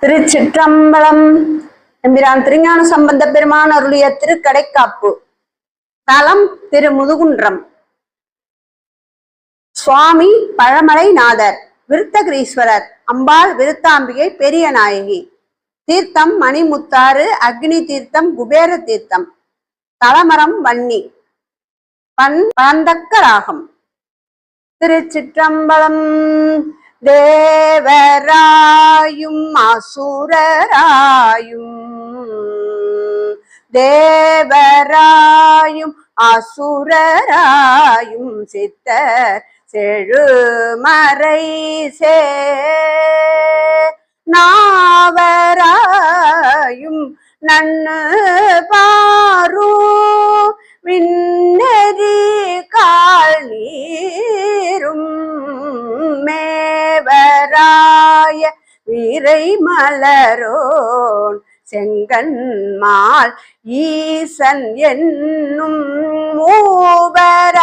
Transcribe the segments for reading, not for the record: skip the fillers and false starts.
திருச்சிற்றம்பலம். எம்பிரான் திருஞான சம்பந்த பெருமான் அருளிய திருக்கடைக்காப்பு. தலம் திரு முதுகுன்றம். சுவாமி பழமலை நாதர், விருத்தகிரீஸ்வரர், அம்பாள் விருத்தாம்பிகை பெரிய நாயகி. தீர்த்தம் மணிமுத்தாறு, அக்னி தீர்த்தம், குபேர தீர்த்தம். தலமரம் வன்னி. பந்தக்க ராகம். திருச்சிற்றம்பலம். தேவராயும் அசுரராயும் தேவராயும் அசுரராயும் சித்தர் செழுமறை நாவராயும் நன்னு பாரு விண்ணெறி கால் நீரும் மேவராய வீரை மலரோன் செங்கன்மால் ஈசன் என்னும் மூவராய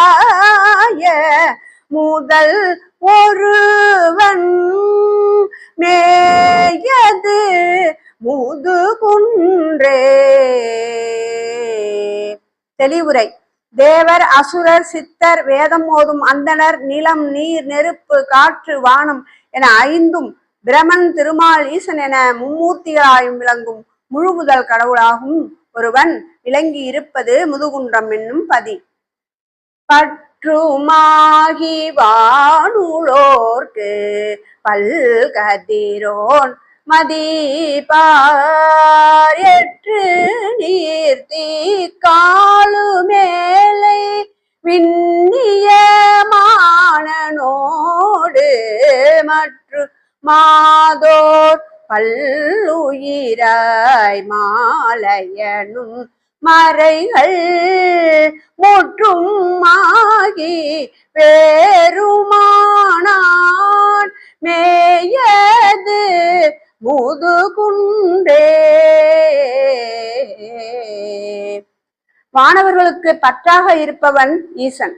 முதல் ஒருவன் மேயது முதுகுன்றே. தெளிவுரை. தேவர், அசுரர், சித்தர், வேதம் ஓதும் அந்தணர், நிலம், நீர், நெருப்பு, காற்று, வானம் என ஐந்தும், பிரமன், திருமால், ஈசன் என மும்மூர்த்திகளாயும் விளங்கும் முழு முதல் கடவுளாகும் ஒருவன் விளங்கி இருப்பது முதுகுன்றம் என்னும் பதி. பற்றுமாகி வானுளோர்க்கு பல்கதிரோன் மதிபார் எற்று நீர்த்தி காலு மேலை விண்ணிய மானனோடு மற்று மாதோர் பல்லுயிராய் மாலையனும் மறைகள் முற்றும் ஆகி வேறுமானான் மேயது முதுகுன்றே. வானவர்களுக்கு பற்றாக இருப்பவன் ஈசன்.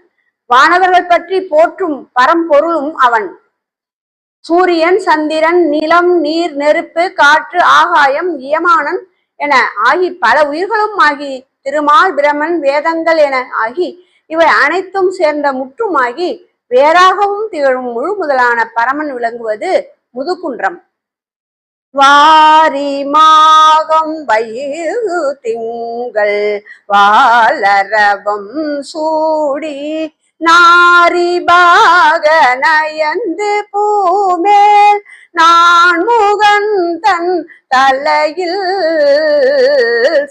வானவர்கள் பற்றி போற்றும் பரம்பொருளும் அவன். சூரியன், சந்திரன், நிலம், நீர், நெருப்பு, காற்று, ஆகாயம், இயமானன் என ஆகி பல உயிர்களும் ஆகி திருமால், பிரமன், வேதங்கள் என ஆகி இவை அனைத்தும் சேர்ந்த முற்றுமாகி வேறாகவும் திகழும் முழு முதலான பரமன் விளங்குவது முதுகுன்றம். வாரி மாகம் வயிறு திங்கள் வாலரவம் சூடி நாரி பாக நயந்து பூமேல் நான் முகன் தன் தலையில்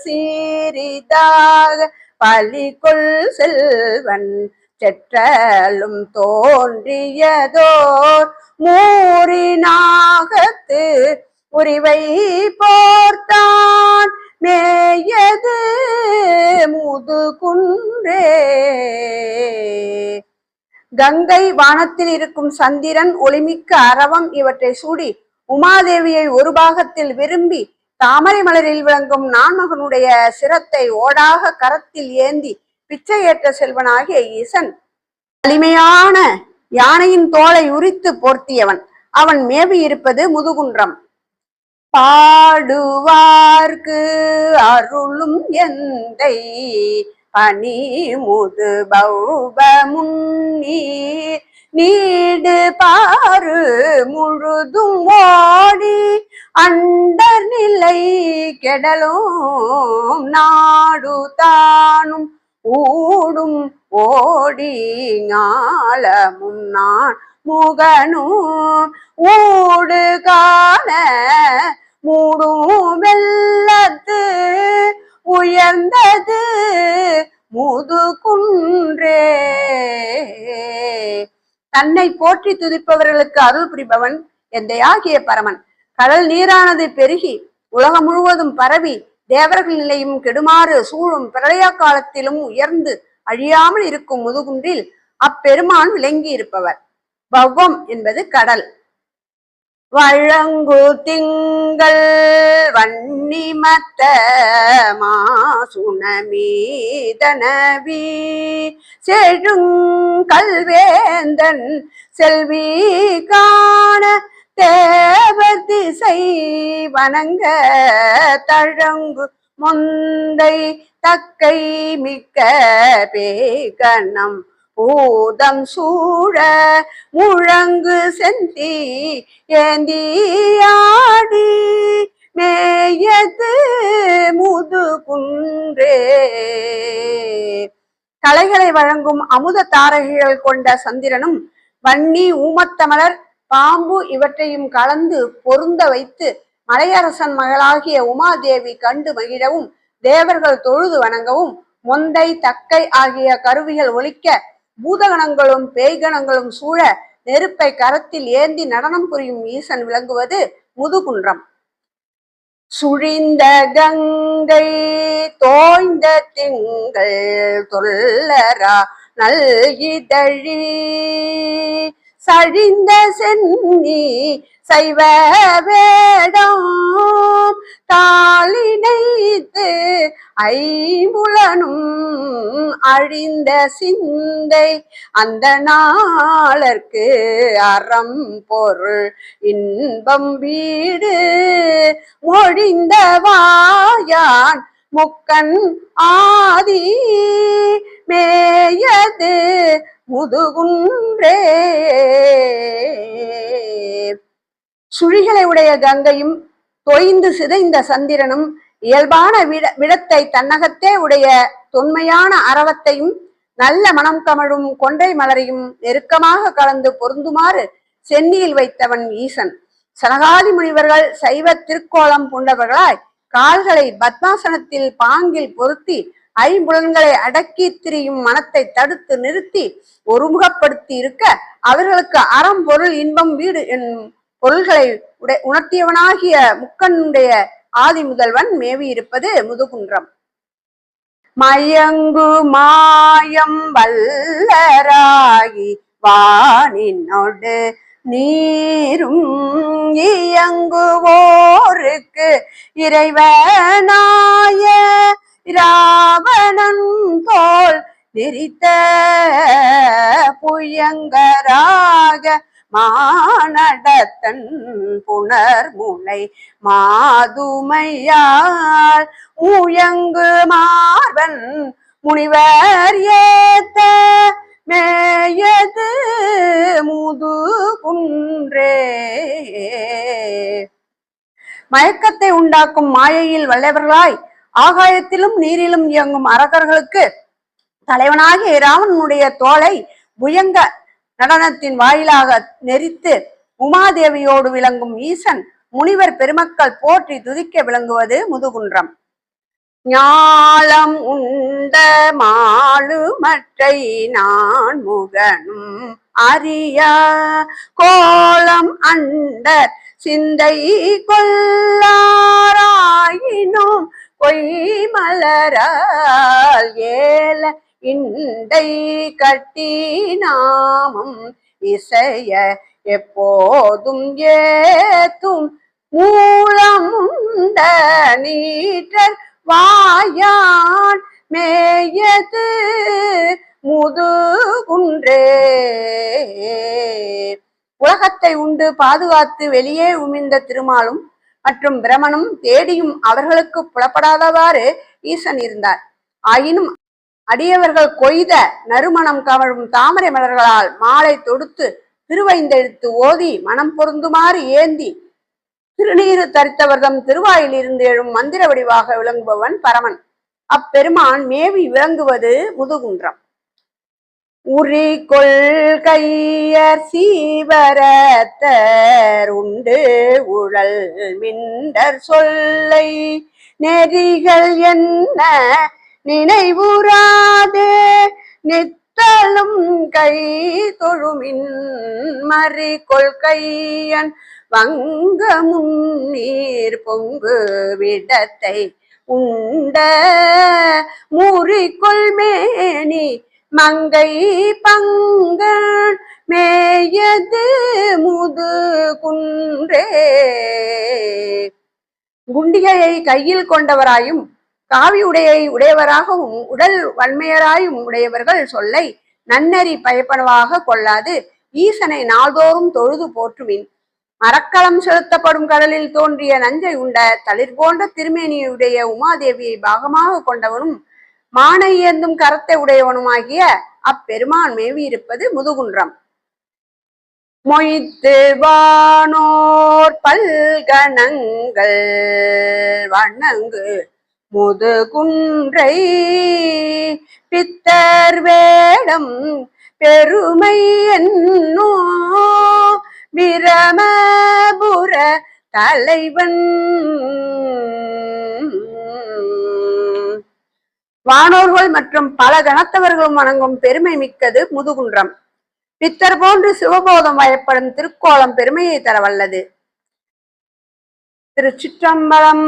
சீரிதாக பலிகொள் செல்வன் செற்றலும் தோன்றியதோர் மூரினாகத்து உரிவை போர்த்தான் மேயது முதுகுன்றே. கங்கை, வானத்தில் இருக்கும் சந்திரன், ஒளிமிக்க அரவம் இவற்றை சூடி உமாதேவியை ஒரு பாகத்தில் விரும்பி தாமரை மலரில் விளங்கும் நான்மகனுடைய சிரத்தை ஓடாக கரத்தில் ஏந்தி பிச்சை ஏற்ற செல்வனாகிய ஈசன் வலிமையான யானையின் தோலை உரித்து போர்த்தியவன். அவன் மேவி இருப்பது முதுகுன்றம். பாடுவார்க்கு அருளும் எந்தை பனி முது பௌப முன்னி நீடு பாரு முழுதும் ஓடி அண்டர் நிலை கெடலும் நாடு தானும் ஊடும் ஓடி ஞாலமும் நான் முகனும் ஊடு காண மூடும் வெள்ளத்து உயர்ந்தது முதுகுன்றே. தன்னை போற்றி துதிப்பவர்களுக்கு அருள் புரிபவன் எந்தையாகிய பரமன். கடல் நீரானது பெருகி உலகம் முழுவதும் பரவி தேவர்கள் நிலையும் கெடுமாறு சூழும் பிரளய காலத்திலும் உயர்ந்து அழியாமல் இருக்கும் முதுகுன்றில் அப்பெருமான் விளங்கி இருப்பவர். பவ்வம் என்பது கடல். வழங்கு திங்கள் வன்னிமத்த மாசுணமீதனவி செழுங்கல்வேந்தன் செல்வி காண தேவர் திசை வணங்க தழங்கு மொந்தை தக்கை மிக்க பேகணம் பூதம் சூழ முழங்கு செந்தி ஏந்தியாடி மேயது முது குன்றே. கலைகளை வழங்கும் அமுத தாரகைகள் கொண்ட சந்திரனும் வன்னி ஊமத்தமலர் பாம்பு இவற்றையும் கலந்து பொருந்த வைத்து மலையரசன் மகளாகிய உமாதேவி கண்டு மகிழவும் தேவர்கள் தொழுது வணங்கவும் மொந்தை தக்கை ஆகிய கருவிகள் ஒலிக்க பூதகணங்களும் பேய்கணங்களும் சூழ நெருப்பை கரத்தில் ஏந்தி நடனம் புரியும் ஈசன் விளங்குவது முதுகுன்றம். சுழிந்த கங்கை தோய்ந்த திங்கள் தொல்லரா நல்கிதழி சழிந்த சென்னி சைவ வேடம் தாளினைத்து ஐம்புலனும் அழிந்த சிந்தை அந்த நாளற்கு அறம் பொருள் இன்பம் வீடு மொழிந்த வாயான் முக்கண் ஆதி மேயது முதுகுன்றே. சுழிகளை உடைய கங்கையும் தொய்ந்து சிதைந்த சந்திரனும் இயல்பான விடத்தை தன்னகத்தே உடைய தொன்மையான அரவத்தையும் நல்ல மனம் கமழும் கொன்றை மலரையும் நெருக்கமாக கலந்து பொருந்துமாறு சென்னியில் வைத்தவன் ஈசன். சனகாதி முனிவர்கள் சைவ திருக்கோலம் பூண்டவர்களாய் கால்களை பத்மாசனத்தில் பாங்கில் பொருத்தி ஐம்புலன்களை அடக்கி திரியும் மனத்தை தடுத்து நிறுத்தி ஒருமுகப்படுத்தி இருக்க அவர்களுக்கு அறம் பொருள் இன்பம் வீடு என்னும் பொருள்களை உணர்த்தியவனாகிய முக்கனுடைய ஆதி முதல்வன் மேவி இருப்பது முதுகுன்றம். மயங்கு மாயம் வல்லராகி வானினோடு நீரும் இயங்குவோருக்கு இறைவனாய ராவணன் போல் நெறித்த புயங்கராக மானடத்தன் புணர்முனை மாதுமையால் முயங்கு மார்பன் முனிவர் ஏத்த மேயது முது குன்றே. மயக்கத்தை உண்டாக்கும் மாயையில் வல்லவர்களாய் ஆகாயத்திலும் நீரிலும் இயங்கும் அரக்கர்களுக்கு தலைவனாகிய ராவணனுடைய தோலை புயங்க நடனத்தின் வாயிலாக நெறித்து உமாதேவியோடு விளங்கும் ஈசன் முனிவர் பெருமக்கள் போற்றி துதிக்க விளங்குவது முதுகுன்றம். ஞாலம் உண்ட மாலுமற்றை நான் முகனும் அறியா கோலம் அண்டர் சிந்தை கொள்ளாராயினும் பொய் மலரால் ஏல இண்டை கட்டி நாமம் இசைய எப்போதும் ஏத்தும் மூலமுண்ட நீற்றர் வாயான் மேயது முதுகுன்றே. உலகத்தை உண்டு பாதுகாத்து வெளியே உமிழ்ந்த திருமாலும் மற்றும் பிரமனும் தேடியும் அவர்களுக்கு புலப்படாதவாறு ஈசன் இருந்தார். ஆயினும் அடியவர்கள் கொய்த நறுமணம் கவழும் தாமரை மலர்களால் மாலை தொடுத்து திருவைந்தெழுத்து ஓதி மனம் பொருந்துமாறு ஏந்தி திருநீறு தரித்தவர்தம் திருவாயில் இருந்து எழும் மந்திர வடிவாக விளங்குபவன் பரமன். அப்பெருமான் மேவி விளங்குவது முதுகுன்றம். உரி கொள்கையர் சீவரத்தர் உண்டு உழல் மிண்டர் சொல்லை நெறிகள் என்ன நினைவுறாது நித்தலும் கை தொழுமின் மறி கொள்கையன் வங்க முன்னீர் பொங்கு விடத்தை உண்ட மூறிக்கொள் மேனி மங்கை பங்கன் மேயது முது குன்றே. குண்டிகையை கையில் கொண்டவராயும் காவி உடையை உடையவராகவும் உடல் வன்மையராயும் உடையவர்கள் சொல்லை நன்னறி பயப்பனவாக கொள்ளாது ஈசனை நாள்தோறும் தொழுது போற்றுமின் மரக்கலம் செலுத்தப்படும் கடலில் தோன்றிய நஞ்சை உண்ட தளிர் போன்ற திருமேனியுடைய உமாதேவியை பாகமாக கொண்டவனும் மானை ஏந்தும் கரத்தை உடையவனுமாகிய அப்பெருமான் மேவியிருப்பது முதுகுன்றம். மொய்த்து வானோர் பல்கணங்கள் வண்ணங்கு முதுகுன்றை பித்தர் வேடம் பெருமை என்னோ பிரமபுர தலைவன். வானோர்கள் மற்றும் பல கணத்தவர்களும் வணங்கும் பெருமை மிக்கது முதுகுன்றம். பித்தர் போன்று சிவபோதம் வயப்படும் திருக்கோலம் பெருமையை தர வல்லது. திருச்சிற்றம்பலம்.